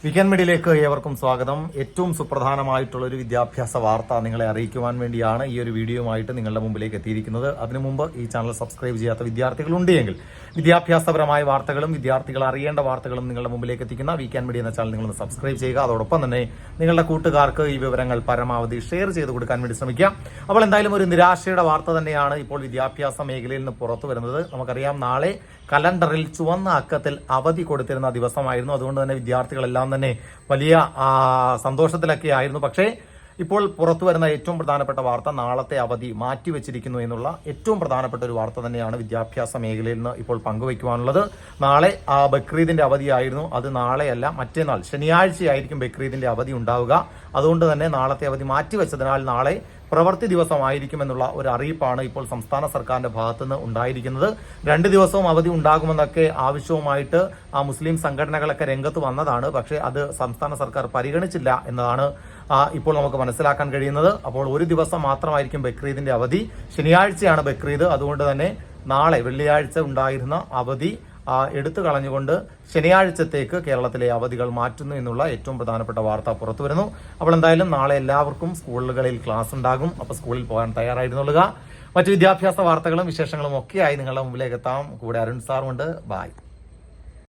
Weekend മീഡിയയിലേക്ക് ഏവർക്കും സ്വാഗതം. ഏറ്റവും സുപ്രധാനമായിട്ടുള്ള ഒരു വിദ്യാഭ്യാസ വാർത്ത നിങ്ങളെ അറിയിക്കുവാൻ വേണ്ടിയാണ് ഈ ഒരു വീഡിയോയുമായിട്ട് നിങ്ങളുടെ മുമ്പിലേക്ക് എത്തിയിരിക്കുന്നത്. അതിനു മുമ്പ് ഈ ചാനൽ സബ്സ്ക്രൈബ് ചെയ്യാത്ത വിദ്യാർത്ഥികളുണ്ടെങ്കിൽ വിദ്യാഭ്യാസപരമായ വാർത്തകളും വിദ്യാർത്ഥികൾ അറിയേണ്ട വാർത്തകളും നിങ്ങളുടെ മുമ്പിലേക്ക് എത്തിക്കുന്ന വീക്കെൻഡ് മീഡിയ എന്ന ചാനൽ നിങ്ങളൊന്ന് സബ്സ്ക്രൈബ് ചെയ്യുക. അതോടൊപ്പം തന്നെ നിങ്ങളുടെ കൂട്ടുകാർക്ക് ഈ വിവരങ്ങൾ പരമാവധി ഷെയർ ചെയ്ത് കൊടുക്കാൻ വേണ്ടി ശ്രമിക്കുക. അപ്പോൾ എന്തായാലും ഒരു നിരാശയുടെ വാർത്ത തന്നെയാണ് ഇപ്പോൾ വിദ്യാഭ്യാസ മേഖലയിൽ നിന്ന് പുറത്തു വരുന്നത്. നമുക്കറിയാം, നാളെ കലണ്ടറിൽ ചുവന്ന അക്കത്തിൽ അവധി കൊടുത്തിരുന്ന ദിവസമായിരുന്നു. അതുകൊണ്ട് തന്നെ വിദ്യാർത്ഥികളെല്ലാം തന്നെ വലിയ സന്തോഷത്തിലൊക്കെ ആയിരുന്നു. പക്ഷേ ഇപ്പോൾ പുറത്തു വരുന്ന ഏറ്റവും പ്രധാനപ്പെട്ട വാർത്ത നാളത്തെ അവധി മാറ്റിവെച്ചിരിക്കുന്നു എന്നുള്ള ഏറ്റവും പ്രധാനപ്പെട്ട ഒരു വാർത്ത തന്നെയാണ് വിദ്യാഭ്യാസ മേഖലയിൽ നിന്ന് ഇപ്പോൾ പങ്കുവയ്ക്കുവാനുള്ളത്. നാളെ ബക്രീദിന്റെ അവധിയായിരുന്നു. അത് നാളെയല്ല, മറ്റന്നാൾ ശനിയാഴ്ചയായിരിക്കും ബക്രീദിന്റെ അവധി ഉണ്ടാവുക. അതുകൊണ്ട് തന്നെ നാളത്തെ അവധി മാറ്റിവെച്ചതിനാൽ നാളെ പ്രവൃത്തി ദിവസമായിരിക്കുമെന്നുള്ള ഒരു അറിയിപ്പാണ് ഇപ്പോൾ സംസ്ഥാന സർക്കാരിന്റെ ഭാഗത്തുനിന്ന് ഉണ്ടായിരിക്കുന്നത്. 2 ദിവസവും അവധി ഉണ്ടാകുമെന്നൊക്കെ ആവശ്യവുമായിട്ട് മുസ്ലിം സംഘടനകളൊക്കെ രംഗത്ത് വന്നതാണ്. പക്ഷേ അത് സംസ്ഥാന സർക്കാർ പരിഗണിച്ചില്ല എന്നതാണ് ഇപ്പോൾ നമുക്ക് മനസ്സിലാക്കാൻ കഴിയുന്നത്. അപ്പോൾ ഒരു ദിവസം മാത്രമായിരിക്കും ബക്രീദിന്റെ അവധി. ശനിയാഴ്ചയാണ് ബക്രീദ്. അതുകൊണ്ട് തന്നെ നാളെ വെള്ളിയാഴ്ച ഉണ്ടായിരുന്ന അവധി എടുത്തു കളഞ്ഞുകൊണ്ട് ശനിയാഴ്ചത്തേക്ക് കേരളത്തിലെ അവധികൾ മാറ്റുന്നു എന്നുള്ള ഏറ്റവും പ്രധാനപ്പെട്ട വാർത്ത പുറത്തു വരുന്നു. അപ്പോൾ എന്തായാലും നാളെ എല്ലാവർക്കും സ്കൂളുകളിൽ ക്ലാസ് ഉണ്ടാകും. അപ്പോൾ സ്കൂളിൽ പോകാൻ തയ്യാറായിരുന്നുള്ളുക. മറ്റു വിദ്യാഭ്യാസ വാർത്തകളും വിശേഷങ്ങളും ഒക്കെയായി നിങ്ങളുടെ മുമ്പിലേക്ക് എത്താം. കൂടെ അരുൺ സാറുമുണ്ട്. ബായ്.